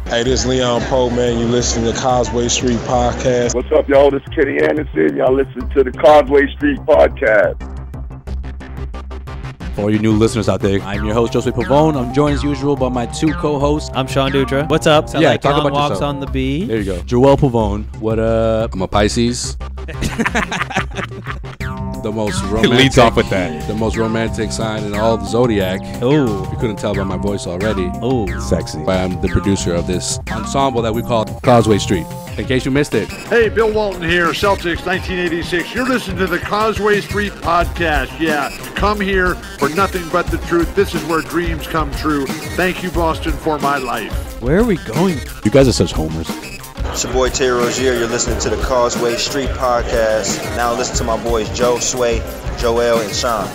Hey, this is Leon Poe, man. You listening to Causeway Street Podcast. What's up, y'all? This is Kenny Anderson. Y'all listen to the Causeway Street Podcast. For all you new listeners out there, I'm your host, Josue Pavone. I'm joined as usual by my two co-hosts. I'm Sean Dutra. What's up? Yeah, like talk long about walks yourself. on the bee. There you go. Joel Pavone. What up? I'm a Pisces. The most romantic. It leads off with that. The most romantic sign in all of the zodiac. Oh, If you couldn't tell by my voice already. oh, Sexy. But I'm the producer of this ensemble that we call Causeway Street. In case you missed it. Hey, Bill Walton here, Celtics 1986. You're listening to the Causeway Street Podcast. Yeah, come here for nothing but the truth. This is where dreams come true. Thank you, Boston, for my life. where are we going? You guys are such homers. It's your boy Terry Rozier. You're listening to the Causeway Street Podcast. Now listen to my boys Joe, Sway, Joel, and Sean.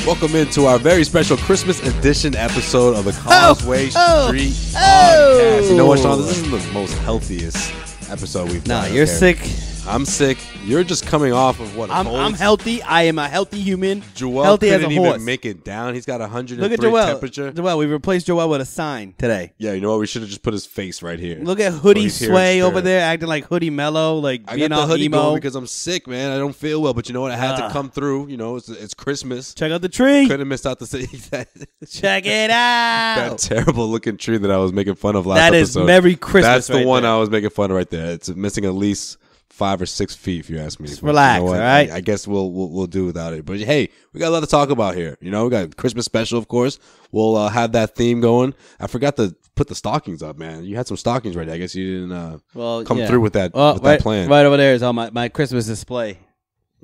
Welcome into our very special Christmas edition episode of the Causeway Street oh. Podcast. You know what, Sean? This is the most healthiest episode we've done. Nah, you're sick. I'm sick. You're just coming off of what? I'm healthy. I am a healthy human. Joel healthy as couldn't a horse. even make it down. He's got 103 Look at Joel. temperature. Joel, we replaced Joel with a sign today. Yeah, you know what? We should have just put his face right here. Look at Hoodie he's here Sway in over spirit. there acting like Hoodie Mellow, like I being got the all hoodie emo. going because I'm sick, man. I don't feel well, but you know what? I had to come through. You know, it's Christmas. Check out the tree. Couldn't have missed out to see that. Check it out. That terrible looking tree that I was making fun of last That episode. is Merry Christmas. That's the right one there. I was making fun of right there. It's missing at least 5 or 6 feet, if you ask me. Just But relax, you know what? all right? I guess we'll do without it. But hey, we got a lot to talk about here. You know, we got Christmas special, of course. We'll have that theme going. I forgot to put the stockings up, man. You had some stockings ready. I guess you didn't come through with that that plan. Right over there is all my Christmas display.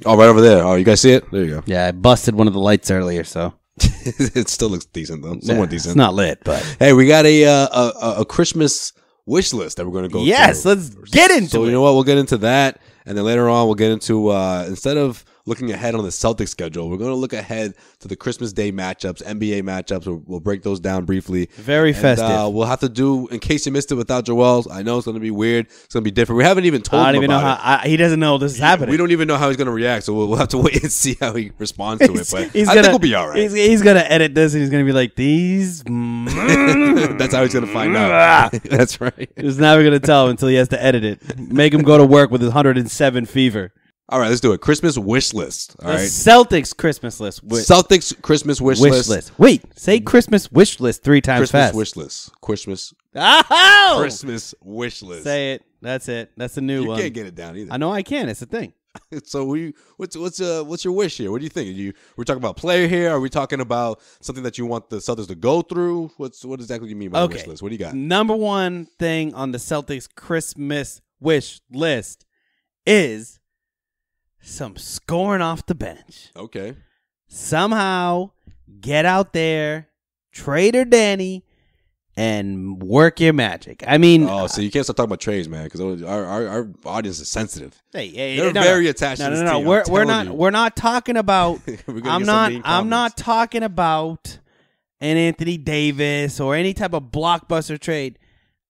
Oh, right over there. Oh, you guys see it? There you go. Yeah, I busted one of the lights earlier, so It still looks decent though. Somewhat Yeah, decent. It's not lit, but Hey, we got a Christmas wish list that we're going to go yes, through. let's get into So it. you know what? We'll get into that, and then later on we'll get into instead of looking ahead on the Celtics schedule, we're going to look ahead to the Christmas Day matchups, NBA matchups. We'll break those down briefly. Very festive. We'll have to do, in case you missed it without Joel, I know it's going to be weird. It's going to be different. We haven't even told I don't him even know about how he doesn't know this is happening. We don't even know how he's going to react, so we'll have to wait and see how he responds to it. But I think think we'll be all right. He's gonna edit this and he's gonna be like, these. That's how he's going to find out. That's right. He's never gonna tell him until he has to edit it. Make him go to work with his 107 fever. All right, let's do it. Christmas wish list. All The right. Celtics Christmas list. Celtics Christmas wish list. Wait, say Christmas wish list 3 times Christmas fast. wish list. Christmas Oh! Christmas wish list. Say it. That's it. That's the new You one. can't get it down either. I know I can. It's a thing. So what's your wish here? What do you think? We're talking about player here? Are we talking about something that you want the Celtics to go through? What exactly do you mean by wish list? What do you got? Number one thing on the Celtics Christmas wish list is some scoring off the bench. Okay. Somehow get out there, Trader Danny, and work your magic. I mean, So you can't start talking about trades, man, because our audience is sensitive. hey, They're very attached to this team. We're not talking about. We're gonna I'm get some not. mean I'm not comments. talking about an Anthony Davis or any type of blockbuster trade.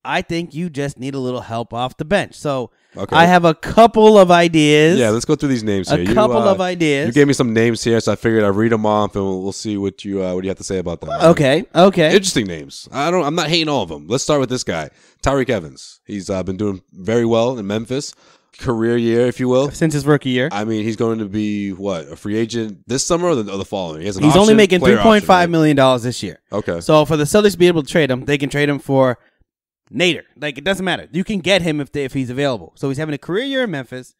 I think you just need a little help off the bench. So Okay. I have a couple of ideas. Yeah, let's go through these names here. A couple of ideas. You gave me some names here, so I figured I'd read them off, and we'll see what you have to say about them. Okay. Interesting names. I'm not hating all of them. Let's start with this guy, Tyreek Evans. He's been doing very well in Memphis. Career year, if you will. Since his rookie year. I mean, he's going to be, a free agent this summer or the following? He has an He's only option, making player option, $3.5 right? million this year. Okay. So for the Celtics to be able to trade him, they can trade him for Nader. Like, it doesn't matter. You can get him if he's available. So he's having a career year in Memphis.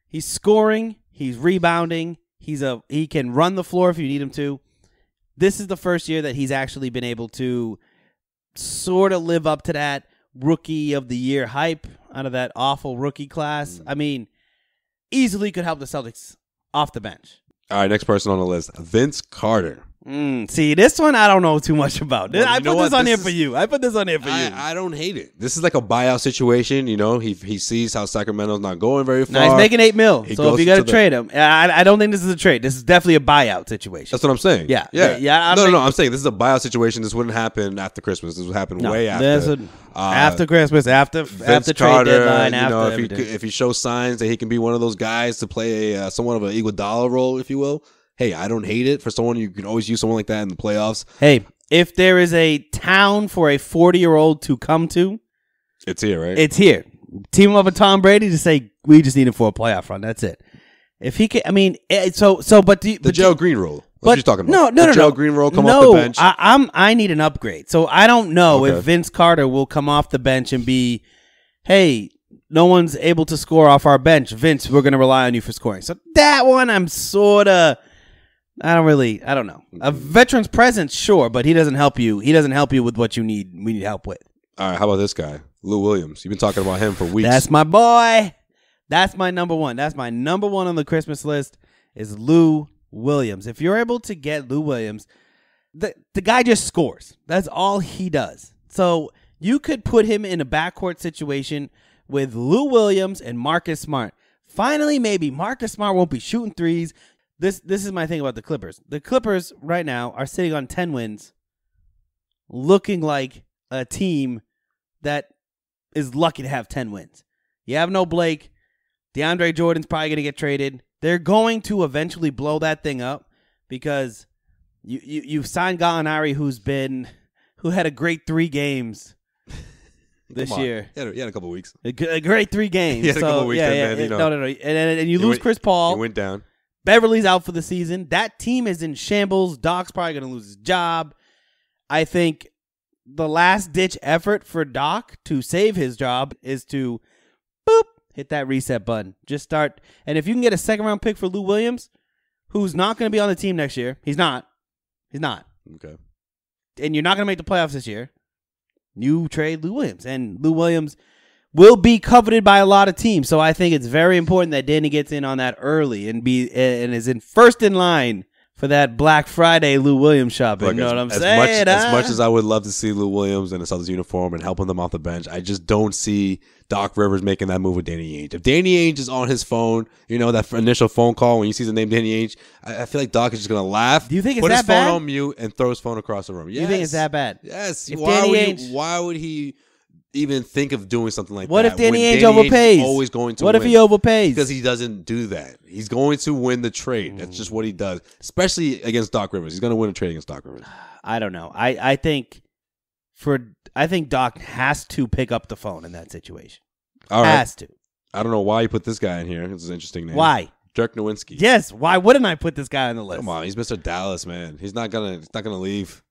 He's scoring. He's rebounding. He can run the floor if you need him to. This is the first year that he's actually been able to sort of live up to that rookie of the year hype out of that awful rookie class. I mean, easily could help the Celtics off the bench. All right, next person on the list, Vince Carter. See, this one I don't know too much about. Well, I put this on here for you. I don't hate it. This is like a buyout situation. He sees how Sacramento's not going very far. Now he's making $8 million. So if you got to trade him, I don't think this is a trade. This is definitely a buyout situation. That's what I'm saying. Yeah. I'm saying this is a buyout situation. This wouldn't happen after Christmas. This would happen way after. After Christmas, after trade deadline, if he shows signs that he can be one of those guys to play somewhat of an Iguodala role, if you will. Hey, I don't hate it for someone. You can always use someone like that in the playoffs. Hey, if there is a town for a 40-year-old to come to, it's here, right? It's here. Team him up with Tom Brady to say we just need him for a playoff run. That's it. If he can, the Joe Green rule. What are you talking about? No. Joe Green rule come off the bench. I need an upgrade. So I don't know if Vince Carter will come off the bench and be, hey, no one's able to score off our bench. Vince, we're going to rely on you for scoring. So that one, I'm sort of. I don't know. A veteran's presence, sure, but he doesn't help you. He doesn't help you with what you need. We need help with. All right, how about this guy, Lou Williams? You've been talking about him for weeks. That's my boy. That's my number one. That's my number one on the Christmas list is Lou Williams. If you're able to get Lou Williams, the guy just scores. That's all he does. So you could put him in a backcourt situation with Lou Williams and Marcus Smart. Finally, maybe Marcus Smart won't be shooting threes. This is my thing about the Clippers. The Clippers right now are sitting on 10 wins, looking like a team that is lucky to have 10 wins. You have no Blake. DeAndre Jordan's probably going to get traded. They're going to eventually blow that thing up because you've signed Gallinari, who had a great 3 games this year. He had a couple weeks. A great 3 games. He had a couple weeks. No. And you lose Chris Paul. He went down. Beverly's out for the season. That team is in shambles. Doc's probably going to lose his job. I think the last-ditch effort for Doc to save his job is to, hit that reset button. Just start. And if you can get a second-round pick for Lou Williams, who's not going to be on the team next year. He's not. Okay. And you're not going to make the playoffs this year. You trade Lou Williams. And Lou Williams will be coveted by a lot of teams. So I think it's very important that Danny gets in on that early and is in first in line for that Black Friday Lou Williams shopping. Look, you know what I'm saying? As much as I would love to see Lou Williams in a Celtics uniform and helping them off the bench, I just don't see Doc Rivers making that move with Danny Ainge. If Danny Ainge is on his phone, that initial phone call when you see the name Danny Ainge, I feel like Doc is just going to laugh. Do you think it's put that his bad? phone on mute and throw his phone across the room. Yes. You think it's that bad? Yes. If Why would he even think of doing something like what that? If Danny Ainge overpays? Always going to what win. If he overpays? Because he doesn't do that. He's going to win the trade. That's just what he does, especially against Doc Rivers. He's going to win a trade against Doc Rivers. I don't know. I think Doc has to pick up the phone in that situation. All right. Has to. I don't know why you put this guy in here. This is an interesting name. Why? Dirk Nowitzki. Yes. Why wouldn't I put this guy on the list? Come on, he's Mr. Dallas, man. He's not gonna leave.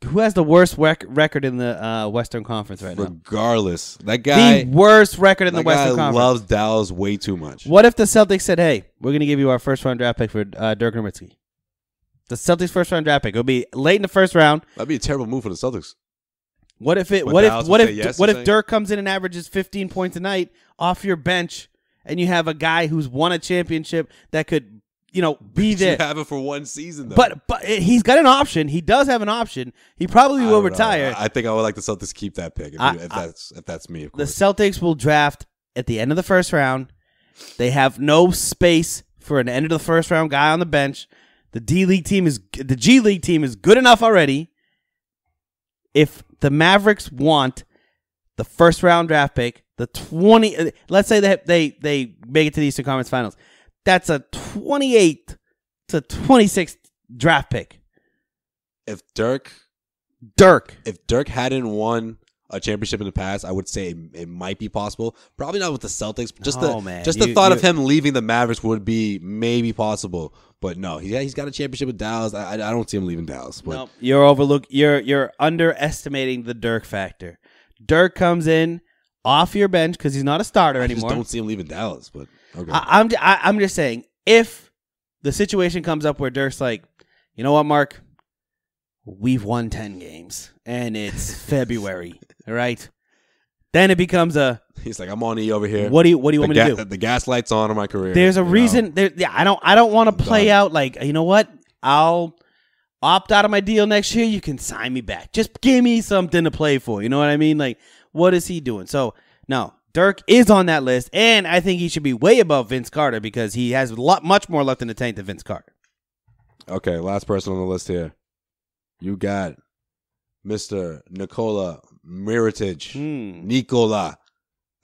Who has the worst record in the Western Conference right now? Regardless, that guy. The worst record in the Western Conference. Loves Dallas way too much. What if the Celtics said, "Hey, we're going to give you our first-round draft pick for Dirk Nowitzki"? The Celtics' first-round draft pick. It'll be late in the first round. That'd be a terrible move for the Celtics. What if Dirk comes in and averages 15 points a night off your bench, and you have a guy who's won a championship that could, be there? You have it for one season, though. But he's got an option. He does have an option. He probably will retire. I think I would like the Celtics to keep that pick if that's me. Of course. The Celtics will draft at the end of the first round. They have no space for an end of the first round guy on the bench. The G League team is good enough already. If the Mavericks want the first round draft pick, let's say that they make it to the Eastern Conference Finals. That's a 28 to 26 draft pick. If Dirk hadn't won a championship in the past, I would say it might be possible. Probably not with the Celtics. The thought of him leaving the Mavericks would be maybe possible. But no, he's got a championship with Dallas. I don't see him leaving Dallas. But. No, you're underestimating the Dirk factor. Dirk comes in off your bench because he's not a starter anymore. I just don't see him leaving Dallas. But okay. I'm just saying, if the situation comes up where Dirk's like, you know what, Mark, we've won 10 games and it's February, all right? Then it becomes he's like, I'm on E over here. What do you want me to do? The gas lights on in my career. There's a reason. I don't want to play out like, you know what? I'll opt out of my deal next year, you can sign me back. Just give me something to play for. You know what I mean? Like, what is he doing? So, no, Dirk is on that list, and I think he should be way above Vince Carter because he has much more left in the tank than Vince Carter. Okay, last person on the list here. You got Mr. Nikola Mirotic. Nikola.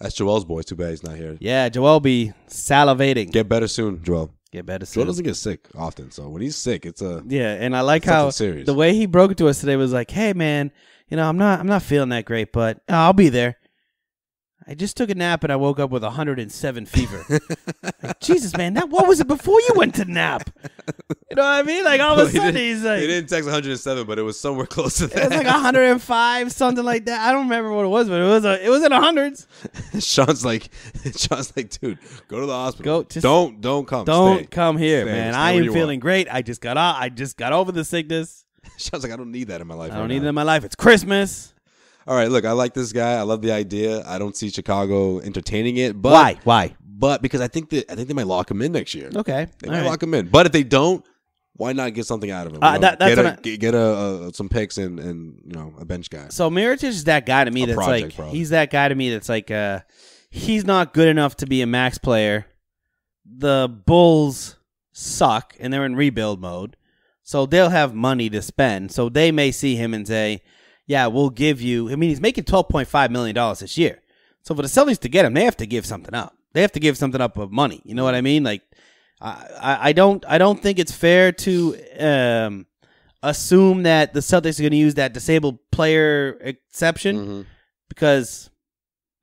That's Joel's boy. Too bad he's not here. Yeah, Joel be salivating. Get better soon, Joel. Get better soon. Joel doesn't get sick often, so when he's sick, it's a and I like how serious. The way he broke it to us today was like, "Hey, man, I'm not feeling that great, but I'll be there. I just took a nap and I woke up with 107 fever. Like, Jesus, man, what was it before you went to nap? You know what I mean? Like all of a sudden he's like, he didn't text 107, but it was somewhere close to that. It was like 105, something like that. I don't remember what it was, but it was in the hundreds. Sean's like, dude, go to the hospital. Don't come. Don't come here, man. I am feeling great. I just got out. I just got over the sickness. Sean's like, I don't need that in my life. I don't need it in my life. It's Christmas. All right, look, I like this guy. I love the idea. I don't see Chicago entertaining it. But Why? But because I think they might lock him in next year. Okay, they might lock him in. But if they don't, why not get something out of him? Get some picks and a bench guy. So Mirotic is that guy to me that's like he's that guy to me that's like he's not good enough to be a max player. The Bulls suck and they're in rebuild mode, so they'll have money to spend. So they may see him and say, yeah, we'll give you. I mean, he's making $12.5 million this year. So for the Celtics to get him, they have to give something up. They have to give something up of money. You know what I mean? Like, I don't think it's fair to assume that the Celtics are going to use that disabled player exception because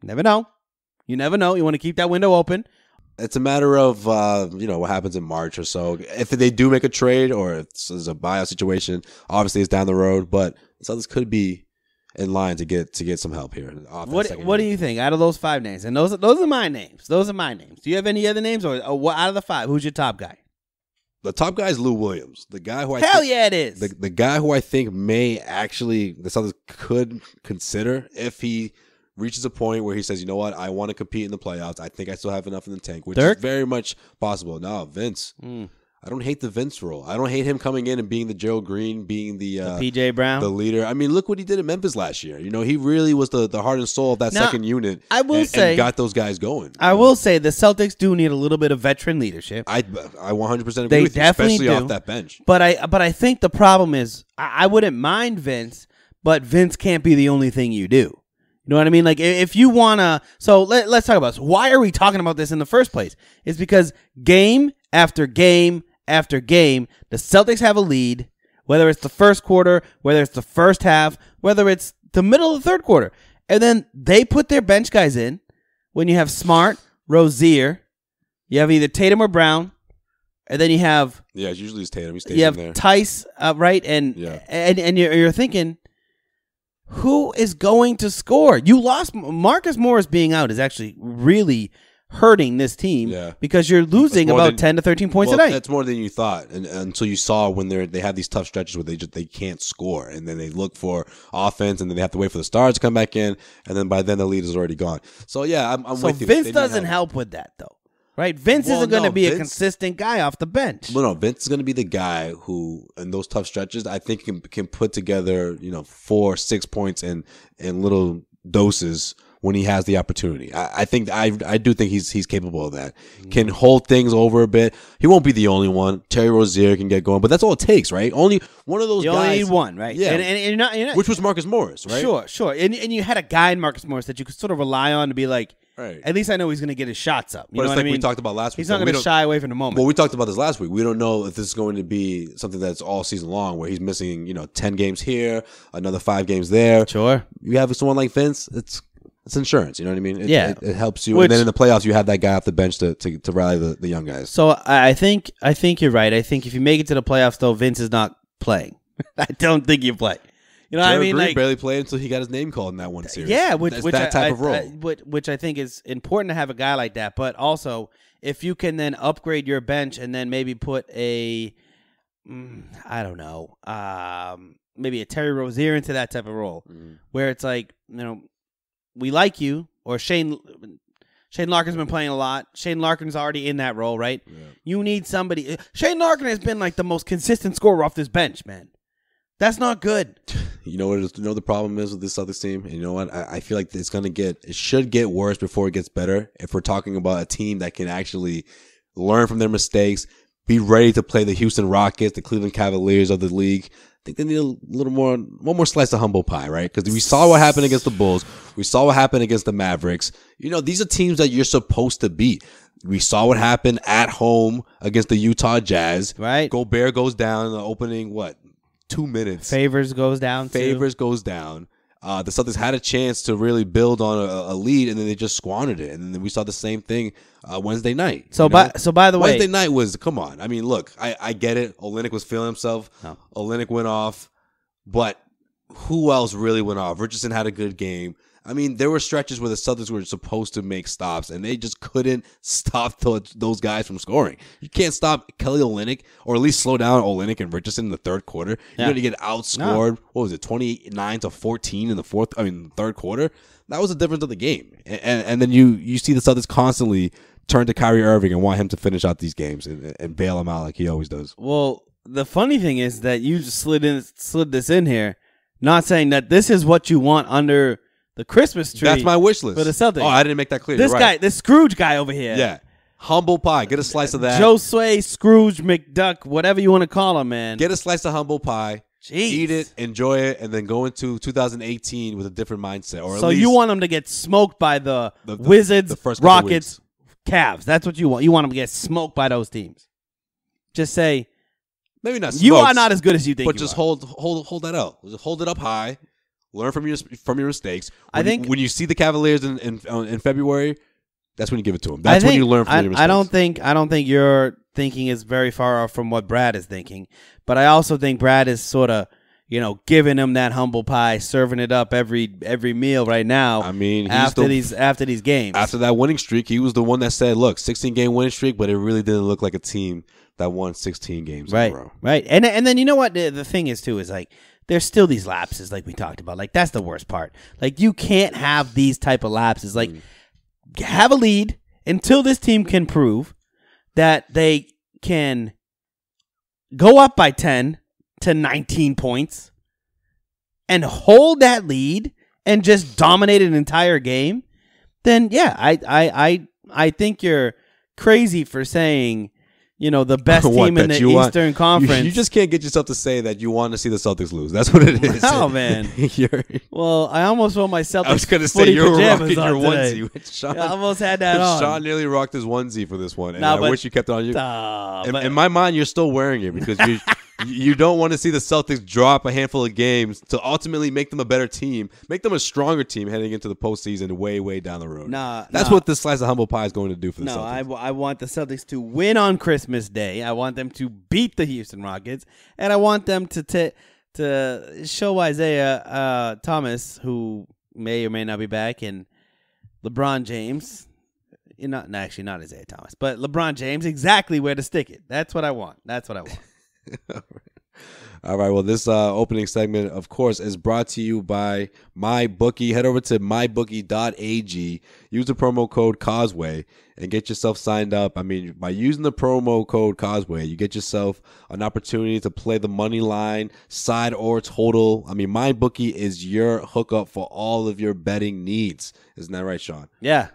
you never know. You never know. You want to keep that window open. It's a matter of what happens in March or so. If they do make a trade or if there's a buyout situation, obviously it's down the road, but the Celtics could be in line to get some help here. What do you think out of those 5 names? And those are my names. Those are my names. Do you have any other names, or out of the 5, who's your top guy? The top guy is Lou Williams, the guy who it is the guy who I think may actually the Celtics could consider if he reaches a point where he says, you know what, I want to compete in the playoffs. I think I still have enough in the tank, which Dirk? is very much possible. No, Vince. I don't hate the Vince role. I don't hate him coming in and being the Gerald Green, being the PJ Brown, the leader. I mean, look what he did in Memphis last year. He really was the heart and soul of that second unit. I will say, and got those guys going. I will say the Celtics do need a little bit of veteran leadership. I 100% agree with you, especially off that bench. But I think the problem is I wouldn't mind Vince, but Vince can't be the only thing you do. You know what I mean? Like, if you want to... So, let's talk about this. Why are we talking about this in the first place? It's because game after game after game, the Celtics have a lead, whether it's the first quarter, whether it's the first half, whether it's the middle of the third quarter. And then they put their bench guys in when you have Smart, Rozier, you have either Tatum or Brown, and then you have... Yeah, it's usually Tatum. He stays in there. Tice, right? And you're thinking... Who is going to score? You lost Marcus Morris being out is actually really hurting this team because you're losing about 10 to 13 points a night. That's more than you thought, and until you saw when they have these tough stretches where they can't score, and then they look for offense, and then they have to wait for the stars to come back in, and then by then the lead is already gone. So yeah, I'm with you. Vince doesn't help with that though. Right, Vince isn't going to be a consistent guy off the bench. Well, no, Vince is going to be the guy who, in those tough stretches, I think can put together 4-6 points in little doses when he has the opportunity. I do think he's capable of that. Can hold things over a bit. He won't be the only one. Terry Rozier can get going, but that's all it takes, right? Only one of those guys. You only need one, right? Yeah, and you're not, which was Marcus Morris, right? Sure. And you had a guy in Marcus Morris that you could sort of rely on to be like, right. At least I know he's going to get his shots up. But it's like we talked about last week. He's not going to shy away from the moment. Well, we talked about this last week. We don't know if this is going to be something that's all season long, where he's missing 10 games here, another 5 games there. Sure. You have someone like Vince, it's insurance. You know what I mean? It helps you. And then in the playoffs, you have that guy off the bench to rally the young guys. So I think you're right. I think if you make it to the playoffs, though, Vince is not playing. I don't think you play. You know what I mean? Green barely played until he got his name called in that one series. Yeah, that type of role. Which I think is important to have a guy like that. But also, if you can then upgrade your bench and then maybe put maybe a Terry Rozier into that type of role, where it's like, we like you, or Shane Larkin's been playing a lot. Shane Larkin's already in that role, right? Yeah. You need somebody. Shane Larkin has been like the most consistent scorer off this bench, man. That's not good. You know what? The problem is with this Celtics team. And you know what? I feel like it should get worse before it gets better. If we're talking about a team that can actually learn from their mistakes, be ready to play the Houston Rockets, the Cleveland Cavaliers of the league. I think they need one more slice of humble pie, right? Because we saw what happened against the Bulls. We saw what happened against the Mavericks. You know, these are teams that you're supposed to beat. We saw what happened at home against the Utah Jazz. Right. Gobert goes down in the opening, 2 minutes. Favors goes down. Goes down. The Celtics had a chance to really build on a lead, and then they just squandered it. And then we saw the same thing Wednesday night. So by the way, Wednesday night was, come on. I mean, look, I get it. Olynyk was feeling himself. No. Olynyk went off. But who else really went off? Richardson had a good game. I mean, there were stretches where the Celtics were supposed to make stops, and they just couldn't stop those guys from scoring. You can't stop Kelly Olynyk, or at least slow down Olynyk and Richardson in the third quarter. You're going to get outscored. No. What was it, 29-14 in the third quarter? That was the difference of the game. And then you see the Celtics constantly turn to Kyrie Irving and want him to finish out these games and bail him out like he always does. Well, the funny thing is that you just slid this in here, not saying that this is what you want under the Christmas tree. That's my wish list for the Celtics. Oh, I didn't make that clear. This guy, this Scrooge guy over here. Yeah. Humble pie. Get a slice of that. Josue, Scrooge, McDuck, whatever you want to call him, man. Get a slice of humble pie. Jeez. Eat it, enjoy it, and then go into 2018 with a different mindset. Or at so least you want them to get smoked by the Wizards, the first Rockets, Cavs. That's what you want. You want them to get smoked by those teams. Just say, maybe not smoked, you are not as good as you think, but just hold that out. Just hold it up high. Learn from your mistakes. When you see the Cavaliers in February, that's when you give it to them. That's when you learn from your mistakes. I don't think your thinking is very far off from what Brad is thinking, but I also think Brad is sort of, giving him that humble pie, serving it up every meal right now. I mean, after these games, after that winning streak, he was the one that said, "Look, 16-game winning streak," but it really didn't look like a team that won 16 games in a row. Right, and then you know what the thing is too is like, there's still these lapses like we talked about. Like, that's the worst part. Like, you can't have these type of lapses. Like, have a lead until this team can prove that they can go up by 10 to 19 points and hold that lead and just dominate an entire game. Then, yeah, I think you're crazy for saying, the best team in the Eastern Conference. You just can't get yourself to say that you want to see the Celtics lose. That's what it is. Oh, man. Well, I almost wore my Celtics I was going to say, you were rocking your onesie. Sean, I almost had that on. Sean nearly rocked his onesie for this one, and I wish you kept it on you. In my mind, you're still wearing it because you don't want to see the Celtics drop a handful of games to ultimately make them a better team, make them a stronger team heading into the postseason way, way down the road. That's what this slice of humble pie is going to do for the Celtics. I want the Celtics to win on Christmas Day. I want them to beat the Houston Rockets, and I want them to show Isaiah Thomas, who may or may not be back, and LeBron James. Not Isaiah Thomas, but LeBron James exactly where to stick it. That's what I want. All right. Well, this opening segment, of course, is brought to you by MyBookie. Head over to mybookie.ag. Use the promo code Causeway and get yourself signed up. I mean, by using the promo code Causeway, you get yourself an opportunity to play the money line, side, or total. I mean, MyBookie is your hookup for all of your betting needs. Isn't that right, Sean? Yeah.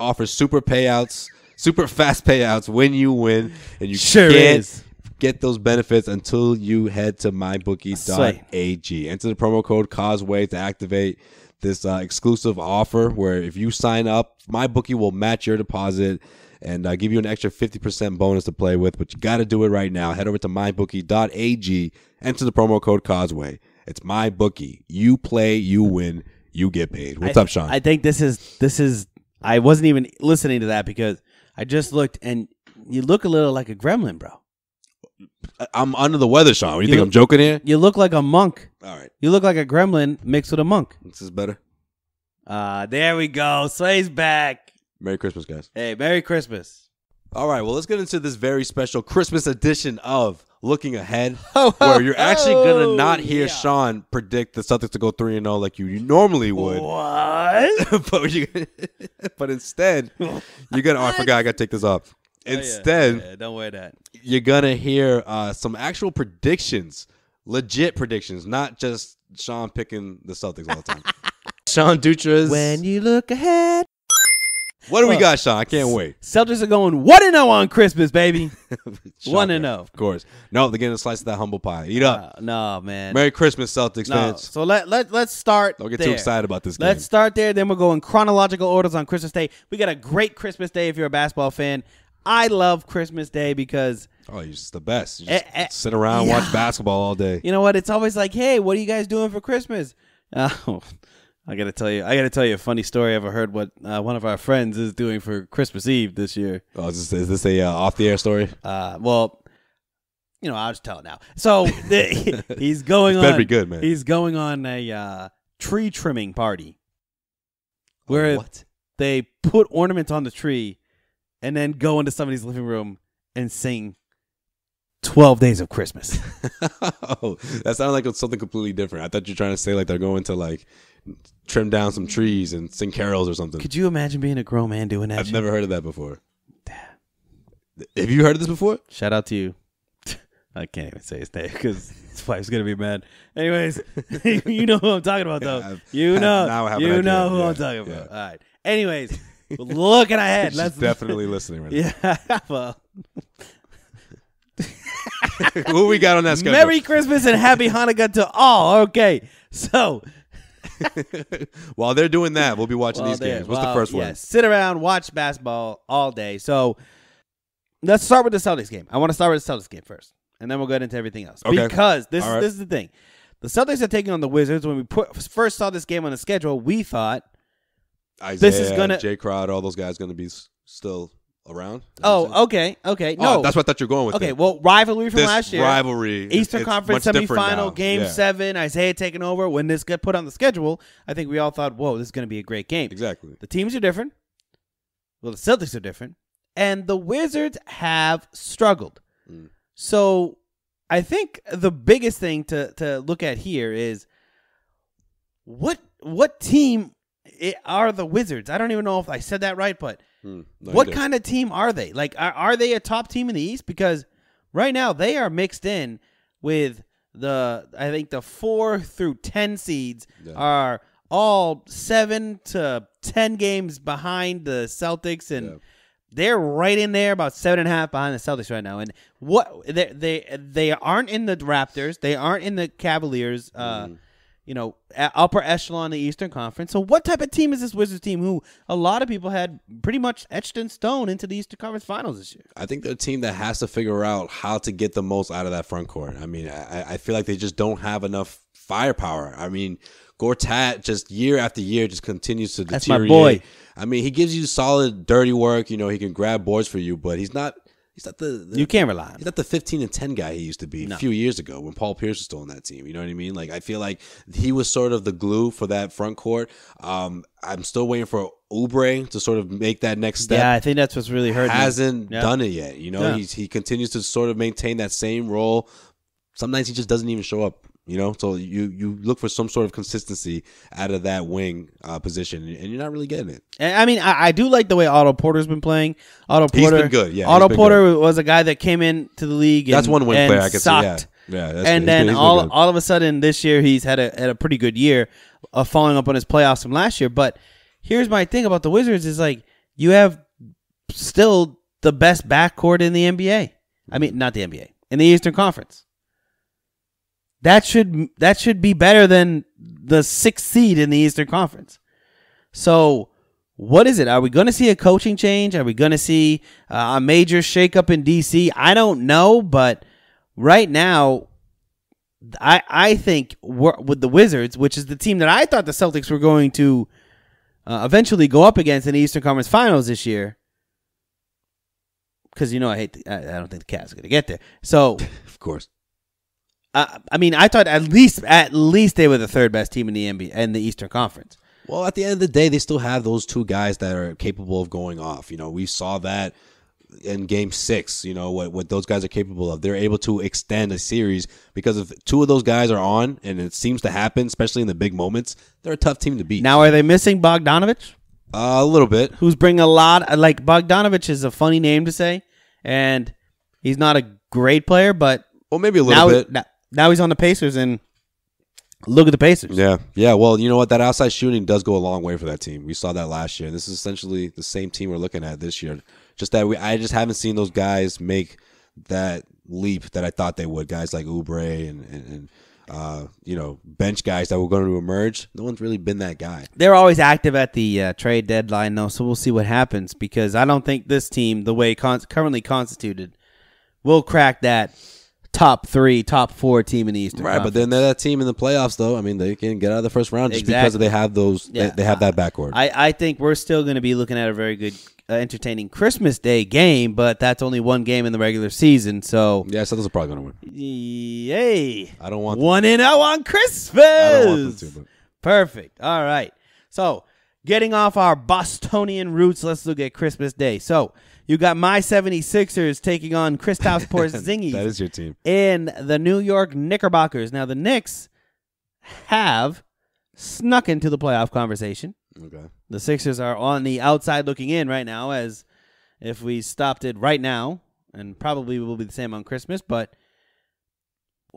Offers super payouts, super fast payouts when you win, and you can't get those benefits until you head to mybookie.ag. Enter the promo code Causeway to activate this exclusive offer where if you sign up, MyBookie will match your deposit and give you an extra 50% bonus to play with, but you got to do it right now. Head over to mybookie.ag, enter the promo code Causeway. It's MyBookie. You play, you win, you get paid. What's up, Sean? I think this is I wasn't even listening to that because I just looked, and you look a little like a gremlin, bro. I'm under the weather, Sean. What do you think? I'm joking here? You look like a monk. All right. You look like a gremlin mixed with a monk. This is better. There we go. Sway's back. Merry Christmas, guys. Hey, Merry Christmas. All right. Well, let's get into this very special Christmas edition of Looking Ahead, where you're actually going to not hear Sean predict the Celtics to go 3-0 like you normally would. What? but instead, you're going to... Oh, I forgot. I got to take this off. Instead, don't wear that. You're going to hear some actual predictions legit predictions, not just Sean picking the Celtics all the time. Sean Dutra's. When you look ahead. What do we got, Sean? I can't wait. Celtics are going 1-0 on Christmas, baby. 1-0. Of course. No, they're getting a slice of that humble pie. Eat up. No, man. Merry Christmas, Celtics fans. So let's start. Don't get there. too excited about this game. Let's start there. Then we'll go in chronological orders on Christmas Day. We got a great Christmas Day if you're a basketball fan. I love Christmas Day because you're just the best. You just sit around, watch basketball all day. You know what? It's always like, hey, what are you guys doing for Christmas? I gotta tell you a funny story. I've heard what one of our friends is doing for Christmas Eve this year. Oh, is this a off the air story? Well, I'll just tell it now. So he's going on. Better be good, man. He's going on a tree trimming party where they put ornaments on the tree and then go into somebody's living room and sing 12 Days of Christmas. Oh, that sounded like something completely different. I thought you were trying to say like they're going to like trim down some trees and sing carols or something. Could you imagine being a grown man doing that? I've never heard of that before. Have you heard of this before? Shout out to you. I can't even say his name because his wife's going to be mad. Anyways, you know who I'm talking about, though. You know who I'm talking about. All right. Anyways, looking ahead. She's definitely listening right now. Yeah, well. Who we got on that schedule? Merry Christmas and Happy Hanukkah to all. Okay, so. While they're doing that, we'll be watching these games. What's the first one? Sit around, watch basketball all day. So let's start with the Celtics game. I want to start with the Celtics game first, and then we'll get into everything else. Okay. Because this is the thing. The Celtics are taking on the Wizards. When we first saw this game on the schedule, we thought Isaiah, Jay Crowder, all those guys going to be still around. Okay. No, that's what I thought you were going with. Okay, well, rivalry from this last year. Rivalry. Eastern Conference semifinal, Game 7, Isaiah taking over. When this got put on the schedule, I think we all thought, whoa, this is going to be a great game. Exactly. The teams are different. Well, the Celtics are different. And the Wizards have struggled. So I think the biggest thing to look at here is what team are the Wizards? I don't even know if I said that right, but what kind of team are they? Like, are they a top team in the East? Because right now they are mixed in with I think the 4 through 10 seeds are all 7 to 10 games behind the Celtics, and they're right in there, about 7.5 behind the Celtics right now. And what they aren't in the Raptors, they aren't in the Cavaliers. Upper echelon in the Eastern Conference. So what type of team is this Wizards team who a lot of people had pretty much etched in stone into the Eastern Conference Finals this year? I think they're a team that has to figure out how to get the most out of that front court. I mean, I feel like they just don't have enough firepower. I mean, Gortat just year after year just continues to deteriorate. That's my boy. I mean, he gives you solid dirty work. He can grab boards for you, but he's not the you can't rely on him. He's not the 15 and 10 guy he used to be a few years ago when Paul Pierce was still on that team. You know what I mean? Like, I feel like he was sort of the glue for that front court. I'm still waiting for Oubre to sort of make that next step. Yeah, I think that's what's really hurting. Hasn't done it yet. He continues to sort of maintain that same role. Sometimes he just doesn't even show up. So you look for some sort of consistency out of that wing position, and you're not really getting it. And I mean, I do like the way Otto Porter's been playing. He's been good. Yeah, Otto Porter was a guy that came into the league. That's one wing player I could sucked. see. Yeah. And then all of a sudden this year he's had a pretty good year, following up on his playoffs from last year. But here's my thing about the Wizards is like you have still the best backcourt in the NBA. I mean, not the NBA, in the Eastern Conference. That should be better than the 6th seed in the Eastern Conference. So what is it? Are we going to see a coaching change? Are we going to see a major shakeup in DC? I don't know, but right now, I think with the Wizards, which is the team that I thought the Celtics were going to eventually go up against in the Eastern Conference Finals this year, because I don't think the Cavs are going to get there. So of course. I mean, I thought at least they were the third best team in the NBA and the Eastern Conference. Well, at the end of the day, they still have those two guys that are capable of going off. We saw that in Game 6. What those guys are capable of. They're able to extend a series because if two of those guys are on, and it seems to happen, especially in the big moments. They're a tough team to beat. Now, are they missing Bogdanovich? A little bit. Who's bringing a lot? Like Bogdanovich is a funny name to say, and he's not a great player, but maybe a little bit. now he's on the Pacers, and look at the Pacers. Yeah. Well, you know what? That outside shooting does go a long way for that team. We saw that last year. This is essentially the same team we're looking at this year. Just that I just haven't seen those guys make that leap that I thought they would. Guys like Oubre and bench guys that were going to emerge. No one's really been that guy. They're always active at the trade deadline, though, so we'll see what happens, because I don't think this team, the way currently constituted, will crack that top 3, top 4 team in the Eastern Conference. But then they're that team in the playoffs, though. I mean, they can get out of the first round just because they have those. Yeah. They have that backcourt. I think we're still going to be looking at a very good, entertaining Christmas Day game, but that's only one game in the regular season. So Celtics are probably going to win. Yay! I don't want 1-0 on Christmas. I don't want them to. But. Perfect. All right. So getting off our Bostonian roots, let's look at Christmas Day. So. You got my 76ers taking on Kristaps Porzingis. That is your team. And the New York Knickerbockers. Now, the Knicks have snuck into the playoff conversation. Okay. The Sixers are on the outside looking in right now, as if we stopped it right now, and probably will be the same on Christmas, but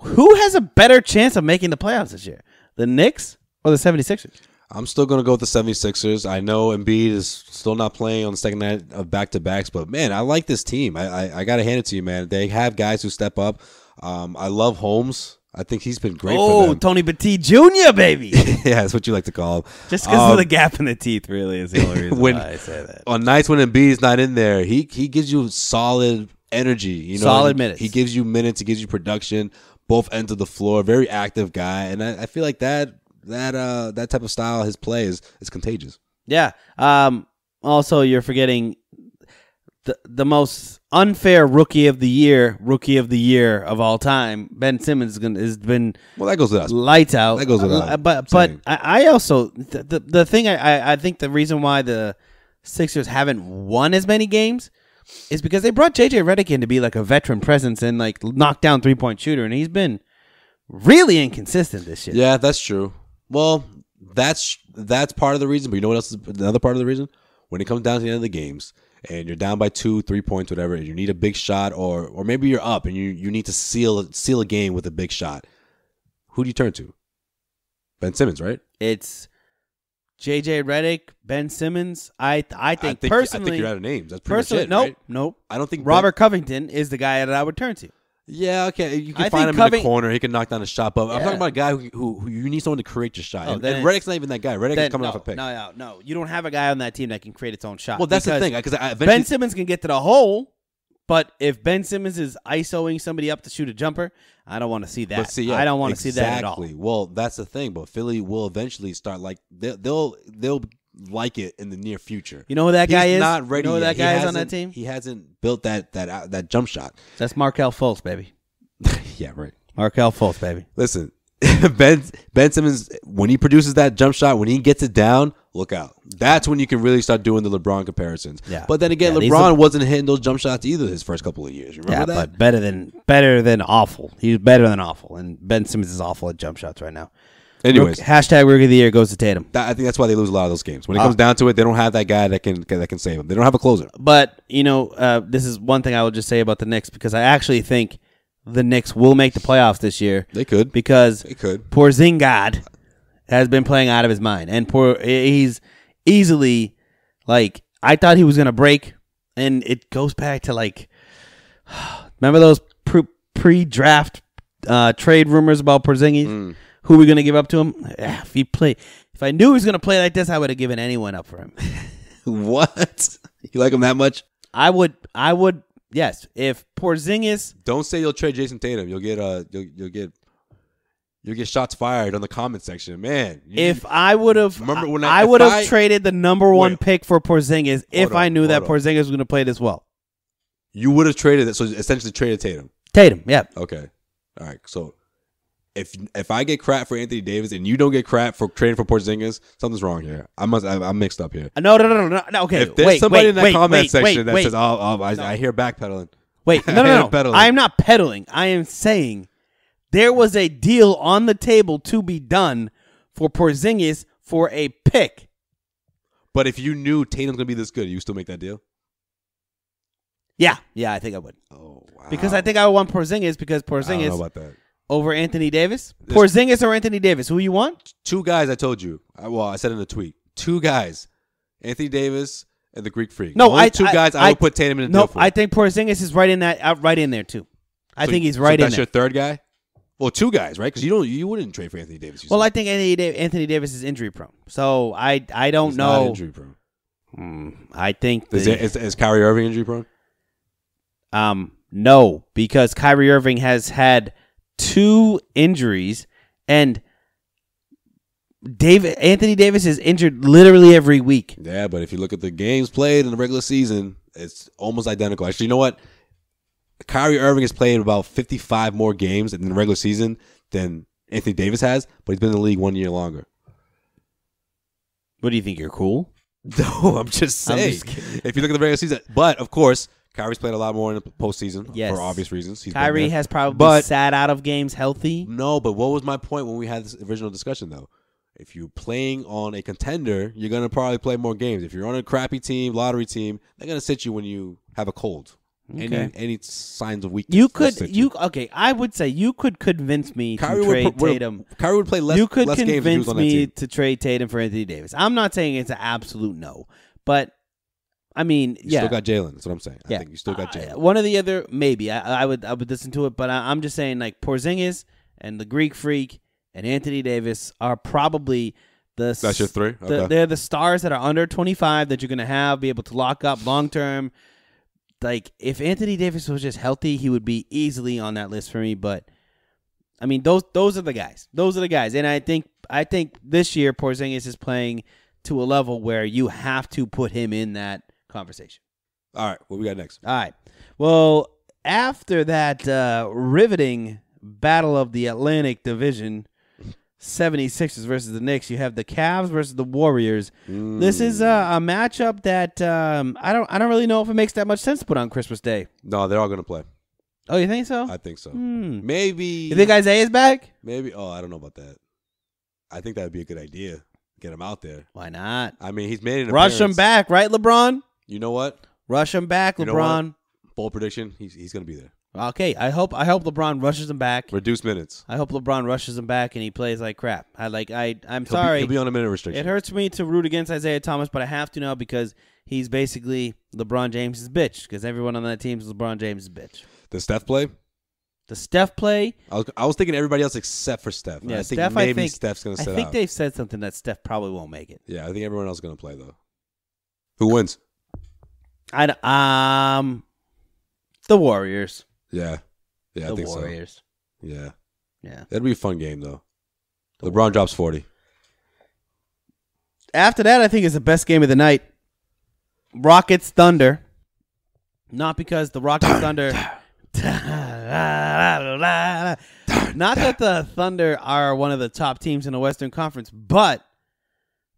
who has a better chance of making the playoffs this year? The Knicks or the 76ers? I'm still going to go with the 76ers. I know Embiid is still not playing on the second night of back-to-backs, but, man, I like this team. I got to hand it to you, man. They have guys who step up. I love Holmes. I think he's been great for them. Tony Petit Jr., baby. Yeah, that's what you like to call him. Just because of the gap in the teeth, really, is the only reason why I say that. On nights when Embiid's not in there, he gives you solid energy. Solid minutes. He gives you minutes. He gives you production, both ends of the floor. Very active guy, and I feel like that type of style, his play is contagious. Yeah. Also, you're forgetting the most unfair rookie of the year of all time. Ben Simmons has been that goes without lights out. That goes without. But I also the thing I think the reason why the Sixers haven't won as many games is because they brought JJ Redick in to be like a veteran presence and like knock down 3-point shooter, and he's been really inconsistent this year. Yeah, that's true. Well, that's part of the reason, but you know what else is another part of the reason? When it comes down to the end of the games and you're down by 2, 3 points, whatever, and you need a big shot, or maybe you're up and you need to seal a game with a big shot, who do you turn to? Ben Simmons, right? It's JJ Redick, Ben Simmons. I think personally, I think you're out of names. That's pretty much it, nope. I don't think Robert Covington is the guy that I would turn to. Yeah, okay. You can find him in the corner. He can knock down a shot. But I'm talking about a guy who you need someone to create your shot. And Redick's not even that guy. Redick is coming off a pick. No. You don't have a guy on that team that can create its own shot. Well, that's the thing. Ben Simmons can get to the hole, but if Ben Simmons is ISOing somebody up to shoot a jumper, I don't want to see that. I don't want to see that at all. Exactly. Well, that's the thing. But Philly will eventually start they'll like it in the near future. You know who that guy is? He's not ready. You know who yet. that guy is on that team? He hasn't built that jump shot. That's Markelle Fultz, baby. Yeah, right. Markelle Fultz, baby. Listen, Ben Simmons, when he produces that jump shot, when he gets it down, look out. That's when you can really start doing the LeBron comparisons. Yeah. But then again, LeBron wasn't hitting those jump shots either his first couple of years. Remember that? But better than awful. He's better than awful, and Ben Simmons is awful at jump shots right now. Anyways, hashtag Rookie of the Year goes to Tatum. I think that's why they lose a lot of those games. When it comes down to it, they don't have that guy that can save them. They don't have a closer. But this is one thing I will just say about the Knicks, because I actually think the Knicks will make the playoffs this year. They could. Because Porzingis has been playing out of his mind. And he's easily, I thought he was going to break. And it goes back to, remember those pre-draft trade rumors about Porzingis? Who are we going to give up to him? If I knew he was going to play like this, I would have given anyone up for him. What? You like him that much? I would. Yes, if Porzingis. Don't say you'll trade Jason Tatum. You'll get shots fired on the comment section, man. If I would have, I would have traded the number 1 pick for Porzingis if I knew that Porzingis was going to play this well. You would have traded it, so essentially traded Tatum. Tatum, yeah. Okay, all right. So if I get crap for Anthony Davis and you don't get crap for trading for Porzingis, something's wrong here. I'm mixed up here. No. Okay, if there's somebody in that comment section that says, I hear backpedaling. Wait, no. I am not peddling. I am saying there was a deal on the table to be done for Porzingis for a pick. But if you knew Tatum's going to be this good, you still make that deal? Yeah, I think I would. Oh, wow. Because I think I would want Porzingis because Porzingis. I don't know about that. over Anthony Davis? Porzingis or Anthony Davis? Who you want? 2 guys I told you. I said in the tweet. 2 guys. Anthony Davis and the Greek Freak. No, Only 2 guys I would put Tatum in the deal for. I think Porzingis is right in there too. I think he's right in there. That's your third guy? Well, 2 guys, right? Because you wouldn't trade for Anthony Davis. Well, I think Anthony Davis is injury prone. So I don't he's know. Not injury prone. I think is Kyrie Irving injury prone? No, because Kyrie Irving has had 2 injuries, and Anthony Davis is injured literally every week. Yeah, but if you look at the games played in the regular season, it's almost identical. Actually, you know what? Kyrie Irving has played about 55 more games in the regular season than Anthony Davis has, but he's been in the league 1 year longer. What do you think? You're cool? No, I'm just saying. If you look at the regular season, but of course, Kyrie's played a lot more in the postseason for obvious reasons. Kyrie has probably sat out of games healthy. No, but what was my point when we had this original discussion, though? If you're playing on a contender, you're going to probably play more games. If you're on a crappy team, lottery team, they're going to sit you when you have a cold. Okay. Any signs of weakness. I would say you could convince me to trade Tatum. Kyrie would play less games. You could convince me to trade Tatum for Anthony Davis. I'm not saying it's an absolute no, but I mean, you still got Jalen. That's what I'm saying. I think you still got Jalen. One or the other, maybe. I would listen to it, but I'm just saying like Porzingis and the Greek Freak and Anthony Davis are probably that's your 3? Okay. They're the stars that are under 25 that you're going to be able to lock up long term. Like, if Anthony Davis was just healthy, he would be easily on that list for me. But, I mean, those are the guys. Those are the guys. And I think this year Porzingis is playing to a level where you have to put him in that conversation. All right. What we got next? All right. Well, after that riveting battle of the Atlantic Division, 76ers versus the Knicks, you have the Cavs versus the Warriors. This is a matchup that I don't really know if it makes that much sense to put on Christmas Day. No, they're all going to play. Oh, you think so? I think so. Maybe. You think Isaiah is back? Maybe. Oh, I don't know about that. I think that would be a good idea. Get him out there. Why not? I mean, he's made an appearance. Rush him back, right, LeBron? You know what? Rush him back, LeBron. Bold prediction, he's going to be there. Okay, I hope LeBron rushes him back. Reduce minutes. I hope LeBron rushes him back and he plays like crap. I'm sorry. He'll be on a minute restriction. It hurts me to root against Isaiah Thomas, but I have to now because he's basically LeBron James' bitch. Because everyone on that team is LeBron James' bitch. Does Steph play? Does Steph play? I was thinking everybody else except for Steph. Yeah, I think maybe Steph's going to sit out. I think they've said something that Steph probably won't make it. Yeah, I think everyone else is going to play though. Who wins? The Warriors. Yeah. Yeah, I think Warriors. So. Yeah. Yeah. That'd be a fun game, though. LeBron drops 40. After that, I think it's the best game of the night. Rockets Thunder. Not because the Rockets Thunder. Not that the Thunder are one of the top teams in the Western Conference, but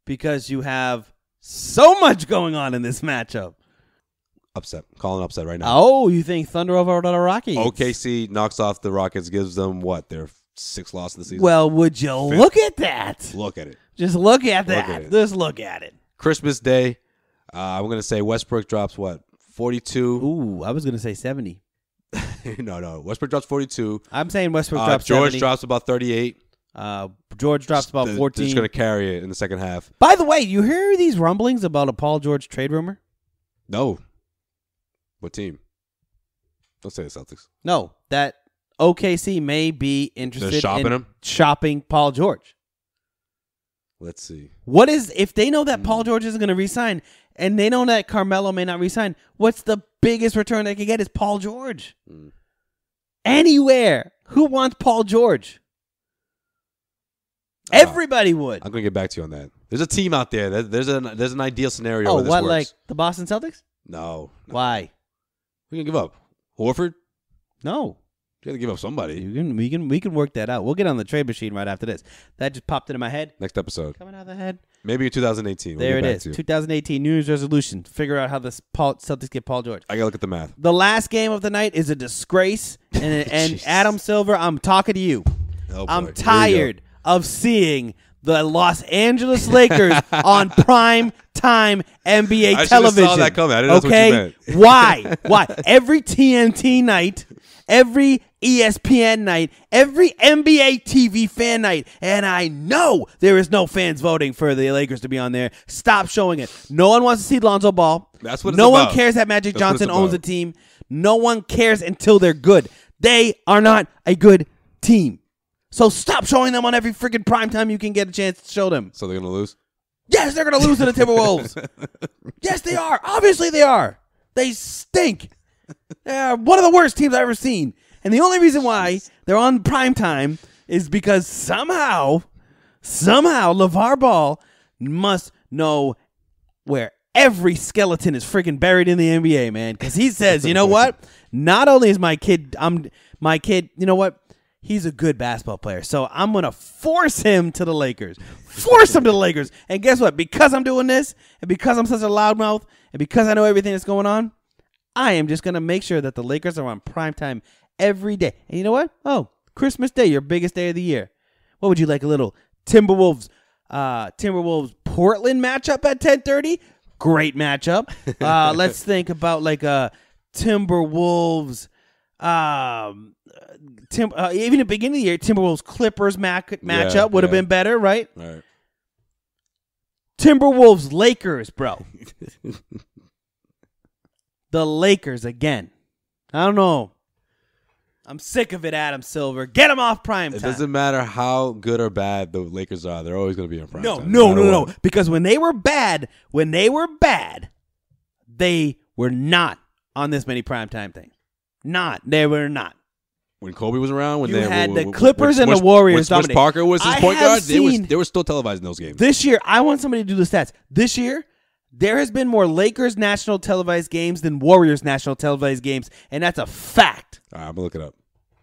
because you have so much going on in this matchup. Upset. Calling upset right now. Oh, you think Thunder over the Rockets? OKC knocks off the Rockets, gives them what? Their 6th loss of the season? Well, would you look at that? Look at it. Just look at that. Just look at it. Christmas Day, I'm going to say Westbrook drops what? 42? Ooh, I was going to say 70. No. Westbrook drops 42. I'm saying Westbrook drops 70. George drops about 38. George drops about 14. They're just going to carry it in the second half. By the way, you hear these rumblings about a Paul George trade rumor? No. What team? Don't say the Celtics. No, that OKC may be interested in shopping Paul George. Let's see. What is, if they know that Paul George isn't going to resign and they know that Carmelo may not resign, what's the biggest return they can get is Paul George. Anywhere. Who wants Paul George? Everybody would. I'm going to get back to you on that. There's a team out there. There's an ideal scenario where this what, works. Like the Boston Celtics? No. Why? We can give up. Horford? No. You got to give up somebody. We can work that out. We'll get on the trade machine right after this. That just popped into my head. Next episode. Coming out of the head. Maybe in 2018. There it is. 2018 New Year's resolution. Figure out how the Celtics get Paul George. I got to look at the math. The last game of the night is a disgrace. And Adam Silver, I'm talking to you. Oh, I'm tired of seeing the Los Angeles Lakers on prime time NBA television. I saw that coming. I didn't know what you meant. Why? Every TNT night, every ESPN night, every NBA TV fan night, and I know there is no fans voting for the Lakers to be on there. Stop showing it. No one wants to see Lonzo Ball. That's what it's No about. one cares that Magic Johnson owns a team. No one cares until they're good. They are not a good team. So stop showing them on every freaking primetime you can get a chance to show them. So they're going to lose? Yes, they're going to lose to the Timberwolves. Yes, they are. Obviously, they are. They stink. They're one of the worst teams I've ever seen. And the only reason why they're on primetime is because somehow, LeVar Ball must know where every skeleton is freaking buried in the NBA, man. Because he says, you know what? Not only is my kid, you know what? He's a good basketball player. So I'm going to force him to the Lakers. Force him to the Lakers. And guess what? Because I'm doing this, and because I'm such a loudmouth, and because I know everything that's going on, I am just going to make sure that the Lakers are on primetime every day. And you know what? Oh, Christmas Day, your biggest day of the year. What would you like? A little Timberwolves Portland matchup at 10:30? Great matchup. Let's think about like a Timberwolves even at the beginning of the year, Timberwolves Clippers matchup would have been better, right? Right. Timberwolves Lakers, bro. The Lakers again. I don't know. I'm sick of it, Adam Silver. Get them off prime time. It doesn't matter how good or bad the Lakers are. They're always going to be on prime time. No. Because when they were bad, they were not on this many primetime things. They were not. When Kobe was around, when you had the Clippers and the Warriors when Parker was his point guard, they were still televising those games. This year, I want somebody to do the stats. This year, there has been more Lakers national televised games than Warriors national televised games, and that's a fact. All right, I'm going to look it up.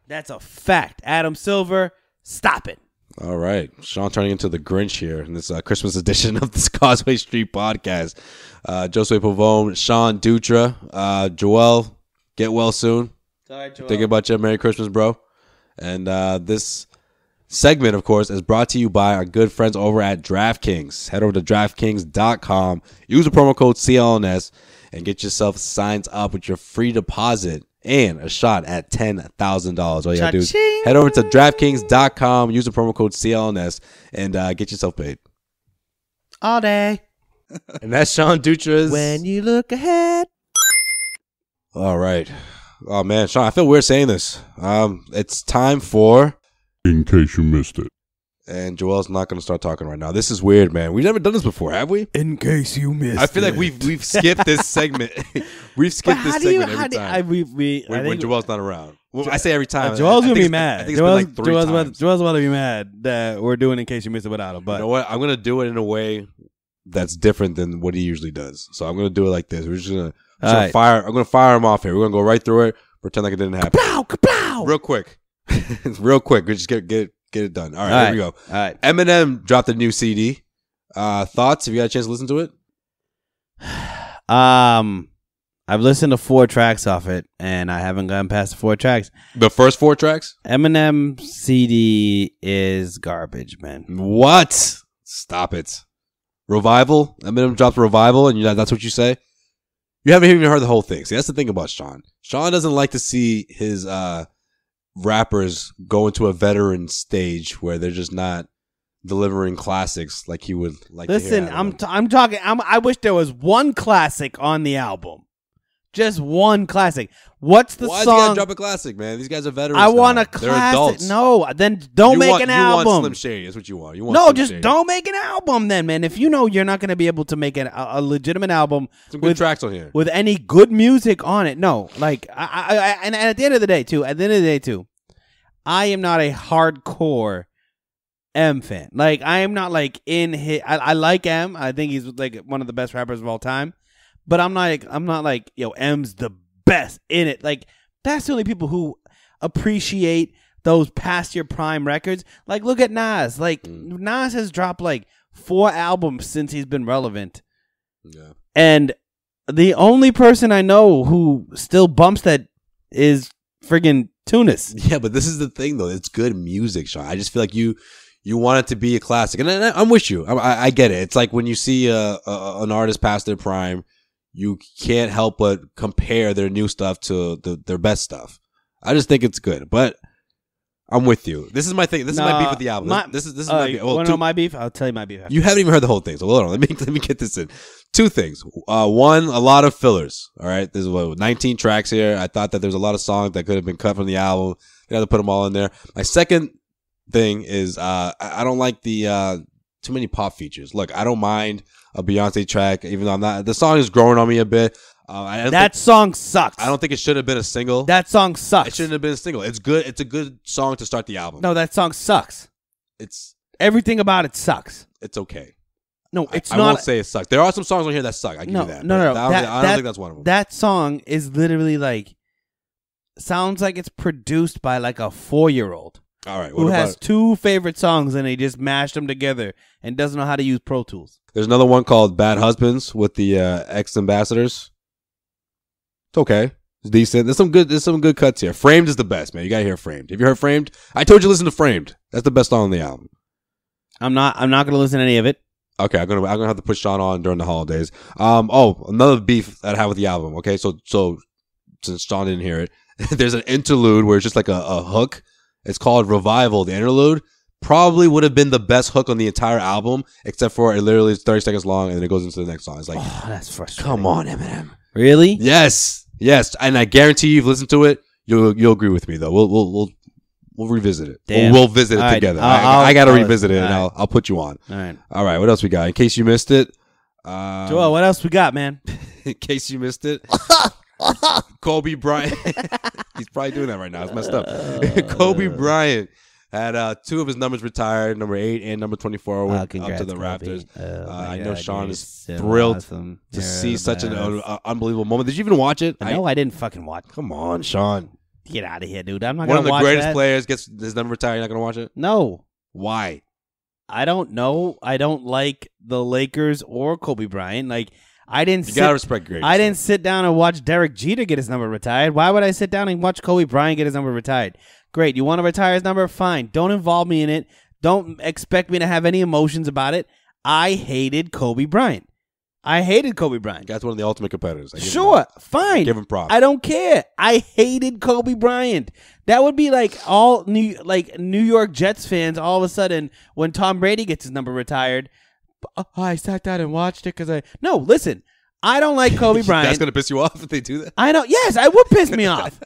That's a fact. Adam Silver, stop it. All right. Sean turning into the Grinch here in this Christmas edition of this Causeway Street podcast. Josue Pavone, Sean Dutra, Joel, get well soon. Sorry, Joel. Thinking about you. Merry Christmas, bro. And this segment, of course, is brought to you by our good friends over at DraftKings. Head over to DraftKings.com. Use the promo code CLNS and get yourself signed up with your free deposit and a shot at $10,000. All you got to do is head over to DraftKings.com, use the promo code CLNS, and get yourself paid. All day. And that's Sean Dutra's. When you look ahead. All right. Oh, man. Sean, I feel weird saying this. It's time for In Case You Missed It. And Joel's not going to start talking right now. This is weird, man. We've never done this before, have we? In case you missed it. I feel like we've skipped this segment. We've skipped this segment every time. When Joel's not around. Well, I say every time. Joel's going to be mad. I think it's been like 3 times. Joel's about to be mad that we're doing In Case You Missed It without him. But you know what? I'm going to do it in a way that's different than what he usually does. So I'm going to do it like this. We're just going to fire. I'm going to fire him off here. We're going to go right through it. Pretend like it didn't happen. Kapow, kapow. Real quick. Real quick. We just get it done. All right, here we go. All right. Eminem dropped a new CD. Thoughts? Have you got a chance to listen to it? I've listened to 4 tracks off it, and I haven't gotten past the 4 tracks. The first 4 tracks? Eminem CD is garbage, man. What? Stop it. Revival? Eminem dropped Revival, and that's what you say? You haven't even heard the whole thing. See, that's the thing about Sean. Sean doesn't like to see his rappers go into a veteran stage where they're just not delivering classics like he would like to hear. Listen, I'm talking. I wish there was one classic on the album. Just one classic. What's the song? Why is he gotta drop a classic, man? These guys are veterans. I want a classic. They're classic. adults. No, then don't make an album. You want Slim Shady. That's what you want. Don't make an album then, man. If you know you're not going to be able to make a legitimate album some good tracks on here with any good music on it. No, like and at the end of the day too, I am not a hardcore M fan. Like I am not like in his. I like M. I think he's like one of the best rappers of all time. But I'm not like, yo, M's the best in it. Like, that's the only people who appreciate those past your prime records. Like, look at Nas. Like, Nas has dropped like 4 albums since he's been relevant. Yeah. And the only person I know who still bumps that is friggin' Tunis. Yeah, but this is the thing, though. It's good music, Sean. I just feel like you want it to be a classic. And I'm with you. I get it. It's like when you see an artist past their prime, you can't help but compare their new stuff to their best stuff. I just think it's good, but I'm with you. This is my thing. This is my beef with the album. This is my beef. Well, want to know my beef? I'll tell you my beef. You haven't even heard the whole thing, so hold on. Let me get this in. 2 things. One, a lot of fillers. All right, there's 19 tracks here. I thought that there's a lot of songs that could have been cut from the album. You had to put them all in there. My second thing is I don't like the too many pop features. Look, I don't mind a Beyonce track, even though I'm not. The song is growing on me a bit. That song sucks. I don't think it should have been a single. That song sucks. It shouldn't have been a single. It's good. It's a good song to start the album. No, that song sucks. It's everything about it sucks. It's okay. No, it's I not. I won't say it sucks. There are some songs on here that suck. I give you that. No. I don't think that's one of them. That song is literally like sounds like it's produced by like a 4-year-old. All right. Who has 2 favorite songs and he just mashed them together and doesn't know how to use Pro Tools. There's another one called Bad Husbands with the ex-ambassadors. It's okay. It's decent. There's some good cuts here. Framed is the best, man. You gotta hear Framed. Have you heard Framed? I told you to listen to Framed. That's the best song on the album. I'm not gonna listen to any of it. Okay, I'm gonna have to put Sean on during the holidays. Another beef that I have with the album. Okay, so since Sean didn't hear it, there's an interlude where it's just like a hook. It's called Revival. The interlude probably would have been the best hook on the entire album, except for it literally is 30 seconds long and then it goes into the next song. It's like, oh, that's frustrating. Come on, Eminem. Really? Yes, and I guarantee you've listened to it. You'll agree with me though. We'll revisit it. We'll visit it together. I got to revisit it, and I'll put you on. All right. What else we got? In case you missed it. Joel, what else we got, man? In case you missed it. Kobe Bryant. He's probably doing that right now. It's messed up. Kobe Bryant had 2 of his numbers retired, number 8 and number 24, went up to the Raptors. I know Sean is thrilled to see such an unbelievable moment. Did you even watch it? No, I didn't fucking watch it. Come on, Sean. Get out of here, dude. I'm not going to watch that. One of the greatest players gets his number retired. You're not going to watch it? No. Why? I don't know. I don't like the Lakers or Kobe Bryant. Like, I didn't. You gotta respect greatness. I didn't sit down and watch Derek Jeter get his number retired. Why would I sit down and watch Kobe Bryant get his number retired? Great. You want to retire his number? Fine. Don't involve me in it. Don't expect me to have any emotions about it. I hated Kobe Bryant. That's one of the ultimate competitors. Sure, fine. Give him props. I don't care. I hated Kobe Bryant. That would be like all New York Jets fans all of a sudden when Tom Brady gets his number retired. I sat down and watched it because no, listen. I don't like Kobe Bryant. That's gonna piss you off if they do that. I know. Yes, I would piss me off.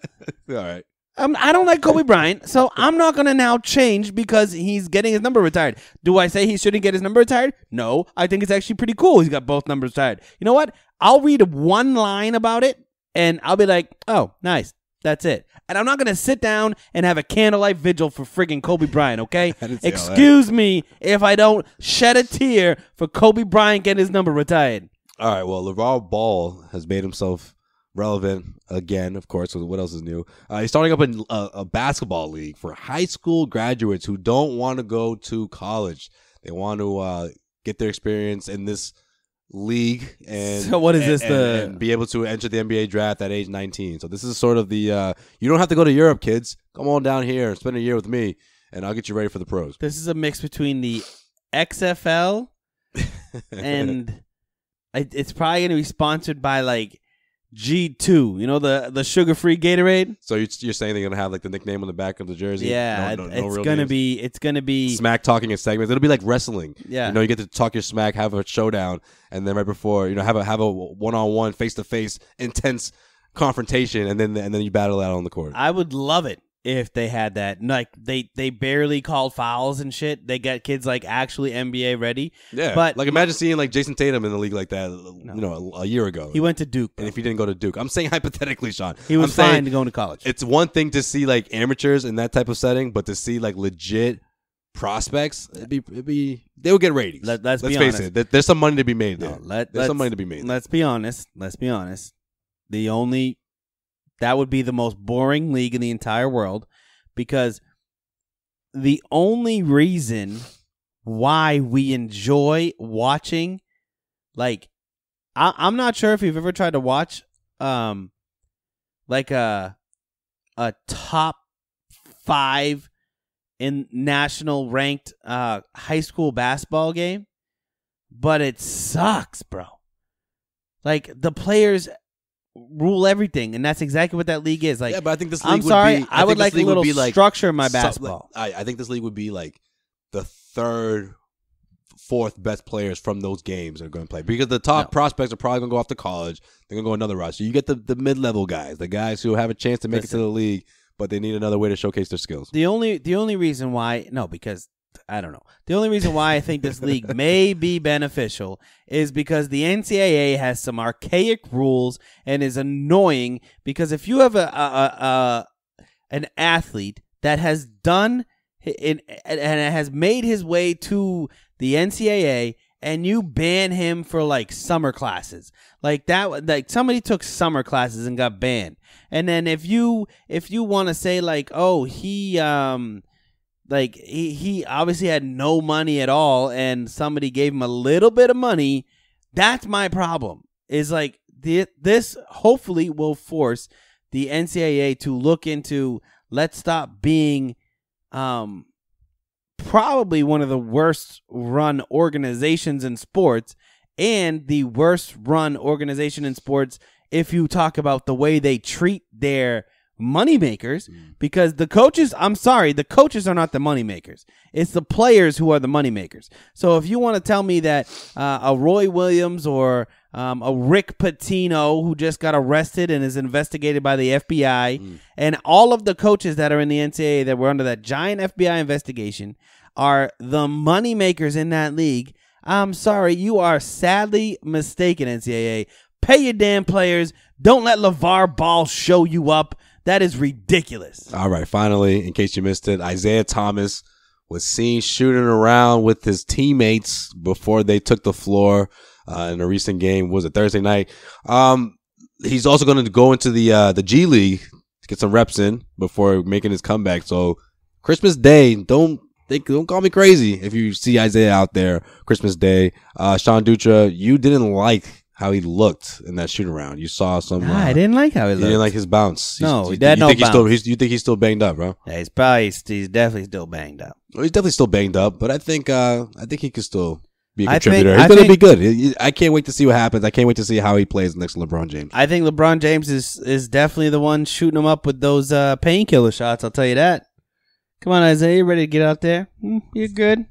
All right. I don't like Kobe Bryant, so I'm not going to now change because he's getting his number retired. Do I say he shouldn't get his number retired? No, I think it's actually pretty cool he's got both numbers retired. You know what? I'll read 1 line about it, and I'll be like, oh, nice. That's it. And I'm not going to sit down and have a candlelight vigil for friggin' Kobe Bryant, okay? Excuse me if I don't shed a tear for Kobe Bryant getting his number retired. All right, well, LeVar Ball has made himself relevant again, of course. So what else is new? He's starting up a basketball league for high school graduates who don't want to go to college. They want to get their experience in this league and so what is and be able to enter the NBA draft at age 19. So this is sort of the you don't have to go to Europe, kids. Come on down here and spend a year with me, and I'll get you ready for the pros. This is a mix between the XFL and it's probably going to be sponsored by like G2, you know, the sugar-free Gatorade. So you're saying they're gonna have like the nickname on the back of the jersey? Yeah, it's gonna be smack talking in segments. It'll be like wrestling. Yeah, you know, you get to talk your smack, have a showdown, and then right before, you know, have a one-on-one, face-to-face, intense confrontation, and then you battle out on the court. I would love it if they had that. Like they barely called fouls and shit. They got kids like actually NBA ready. Yeah, but like imagine seeing like Jason Tatum in the league like that. No. You know, a year ago. He went to Duke, and if he didn't go to Duke, I'm saying hypothetically, Sean, he was fine to go to college. It's one thing to see like amateurs in that type of setting, but to see like legit prospects, it'd be they would get ratings. Let's be face honest. it. There's some money to be made there. There's some money to be made. Let's be honest. That would be the most boring league in the entire world, because the only reason why we enjoy watching, like, I'm not sure if you've ever tried to watch, like a top 5 in national ranked high school basketball game, but it sucks, bro. Like, the players rule everything, and that's exactly what that league is. Like, yeah, but I think this league I'm would sorry, be, I would like a little structure in my basketball. I think this league would be like the third, fourth best players from those games are going to play, because the top prospects are probably going to go off to college. They're going to go another route. So you get the mid-level guys, the guys who have a chance to make it to the league, but they need another way to showcase their skills. The only reason why, because I don't know. The only reason why I think this league may be beneficial is because the NCAA has some archaic rules and is annoying, because if you have an athlete that has done and has made his way to the NCAA and you ban him for like summer classes, like that, like somebody took summer classes and got banned, and then if you want to say like, oh, he obviously had no money at all and somebody gave him a little bit of money, that's my problem. Is like this hopefully will force the NCAA to look into, let's stop being probably one of the worst run organizations in sports, and the worst run organization in sports if you talk about the way they treat their money makers, because the coaches, I'm sorry, the coaches are not the money makers. It's the players who are the money makers. So if you want to tell me that a Roy Williams or a Rick Pitino, who just got arrested and is investigated by the FBI, and all of the coaches that are in the NCAA that were under that giant FBI investigation are the money makers in that league, I'm sorry, you are sadly mistaken, NCAA. Pay your damn players. Don't let LeVar Ball show you up. That is ridiculous. All right, finally, in case you missed it, Isaiah Thomas was seen shooting around with his teammates before they took the floor in a recent game. Was it Thursday night? He's also going to go into the G League to get some reps in before making his comeback. So Christmas Day, don't call me crazy if you see Isaiah out there Christmas Day. Sean Dutra, you didn't like how he looked in that shoot around. You saw some. I didn't like how he looked. You didn't like his bounce. No, he had no bounce. You think he's still banged up, bro? Yeah, he's definitely still banged up. Well, he's definitely still banged up, but I think he could still be a contributor. He's going to be good. I can't wait to see what happens. I can't wait to see how he plays next to LeBron James. I think LeBron James is definitely the one shooting him up with those painkiller shots. I'll tell you that. Come on, Isaiah, you ready to get out there? You're good.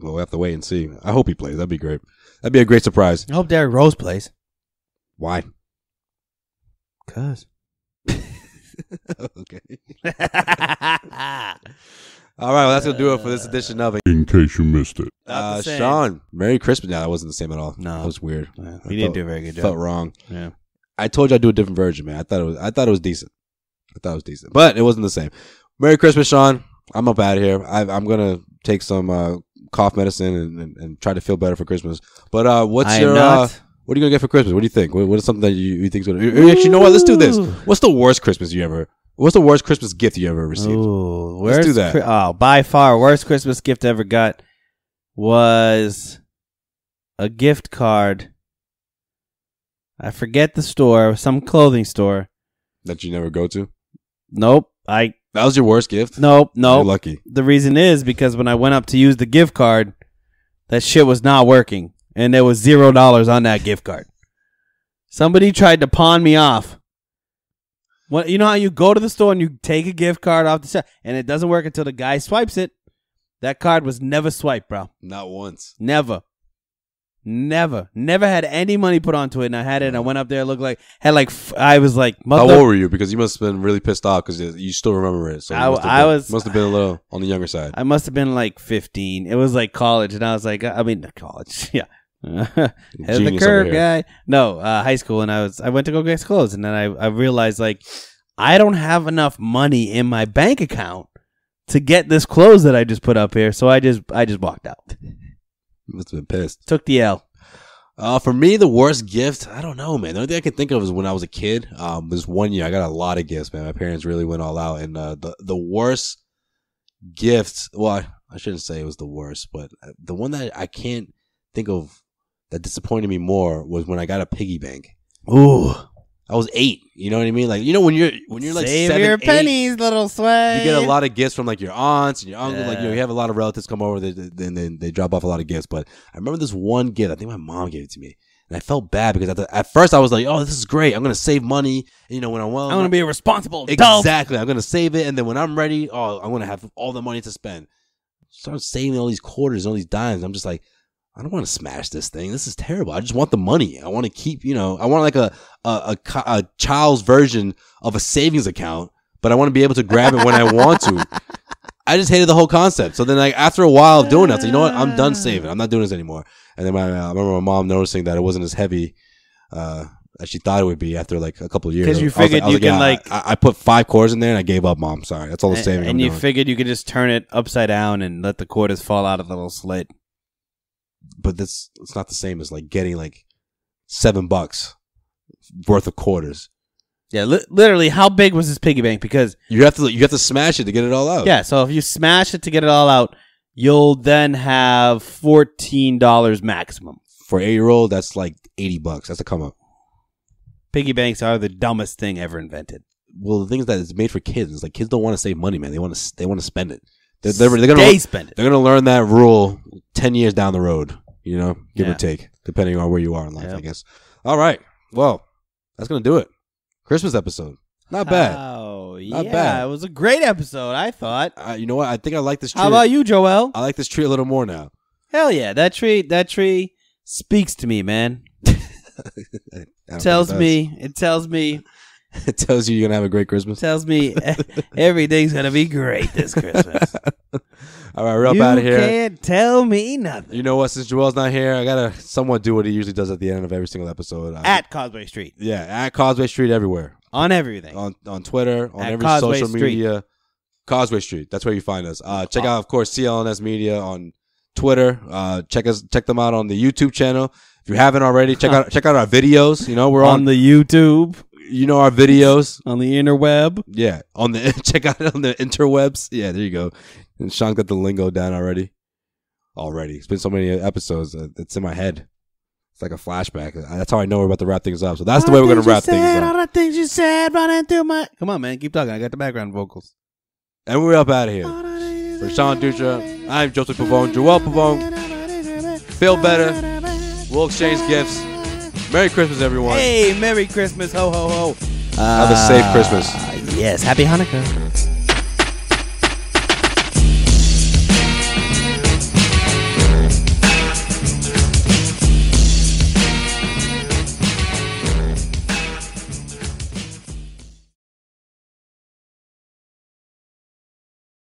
We'll have to wait and see. I hope he plays. That'd be great. That'd be a great surprise. I hope Derrick Rose plays. Why? Cause. Okay. All right, well, that's going to do it for this edition of it. In case you missed it. Sean, Merry Christmas. No, that wasn't the same at all. No. That was weird. Yeah, he didn't do a very good job. Felt wrong. Yeah. I told you I'd do a different version, man. I thought it was decent. But it wasn't the same. Merry Christmas, Sean. I'm up out of here. I'm going to take some cough medicine and try to feel better for Christmas. But what's your... what are you going to get for Christmas? What do you think? What is something that you think is going to... Actually, you know what? Let's do this. What's the worst Christmas gift you ever received? Ooh, let's do that. By far, worst Christmas gift I ever got was a gift card. I forget the store, some clothing store. That you never go to? Nope. That was your worst gift? Nope. You're lucky. The reason is because when I went up to use the gift card, that shit was not working. And there was $0 on that gift card. Somebody tried to pawn me off. What, you know how you go to the store and you take a gift card off the shelf and it doesn't work until the guy swipes it? That card was never swiped, bro. Not once. Never had any money put onto it, and I had it, and I went up there, I was like, how old were you? Because you must have been really pissed off because you still remember it. So must have been a little on the younger side. I must have been like 15. It was like college, and I was like, college, yeah. Head of the curve guy. No, high school, and I went to go get clothes, and then I realized like I don't have enough money in my bank account to get this clothes that I just put up here, so I just walked out. Must have been pissed. Took the L. For me, the worst gift, I don't know, man. The only thing I can think of is when I was a kid. This one year, I got a lot of gifts, man. My parents really went all out, and the worst gift. Well, I shouldn't say it was the worst, but the one that I can't think of that disappointed me more was when I got a piggy bank. Ooh. I was 8. You know what I mean? Like, you know, when you're like Save 7, your 8, pennies, little swag. You get a lot of gifts from like your aunts and your uncles. Yeah. Like, you have a lot of relatives come over, then they drop off a lot of gifts. But I remember this one gift. I think my mom gave it to me. And I felt bad because at first I was like, oh, this is great. I'm going to save money. And, when I'm going to be a responsible adult. Exactly. I'm going to save it. And then when I'm ready, I'm going to have all the money to spend. Start saving all these quarters and all these dimes. I'm just like, I don't want to smash this thing. This is terrible. I just want the money. I want to keep, I want like a child's version of a savings account, but I want to be able to grab it when I want to. I just hated the whole concept. So then after a while of doing that, I said, you know what? I'm done saving. I'm not doing this anymore. And then I remember my mom noticing that it wasn't as heavy as she thought it would be after like a couple of years. Because you figured I put 5 quarters in there and I gave up, Mom. Sorry. That's all the saving I'm doing. And you figured you could just turn it upside down and let the quarters fall out of the little slit. But it's not the same as like getting like $7 worth of quarters. Yeah, literally, how big was this piggy bank? Because you have to smash it to get it all out. Yeah, so if you smash it to get it all out, you'll then have $14 maximum. For an 8-year-old, that's like $80. That's a come up. Piggy banks are the dumbest thing ever invented. Well, the thing is that it's made for kids. It's like kids don't want to save money, man. They want to spend it. They're spend it. They're gonna learn that rule 10 years down the road. Give or take, depending on where you are in life, I guess. All right, well, that's gonna do it. Christmas episode, not bad. Oh not bad. It was a great episode. I thought. You know what? I think I like this tree. How about you, Joel? I like this tree a little more now. Hell yeah, that tree speaks to me, man. It tells me. It tells you you're gonna have a great Christmas. Tells me everything's gonna be great this Christmas. All right, we're up out of here. You can't tell me nothing. You know what? Since Joel's not here, I gotta somewhat do what he usually does at the end of every single episode. At Causeway Street. Yeah, at Causeway Street everywhere. On everything. On Twitter, on at every Causeway social media. Causeway Street. That's where you find us. Check out, of course, CLNS Media on Twitter. Check them out on the YouTube channel. If you haven't already, check out our videos. We're on the YouTube. Our videos on the interweb. Yeah, check out it on the interwebs. Yeah, there you go. And Sean's got the lingo down already. It's been so many episodes it's in my head. It's like a flashback. That's how I know we're about to wrap things up. So that's the way we're gonna wrap things up. All the things you said running through my. Come on, man, keep talking. I got the background vocals. And we're up out of here. For Sean Dutra, I'm Joseph Pavone, Joel Pavone. Feel better. We'll exchange gifts. Merry Christmas, everyone. Hey, Merry Christmas. Ho, ho, ho. Have a safe Christmas. Yes, Happy Hanukkah.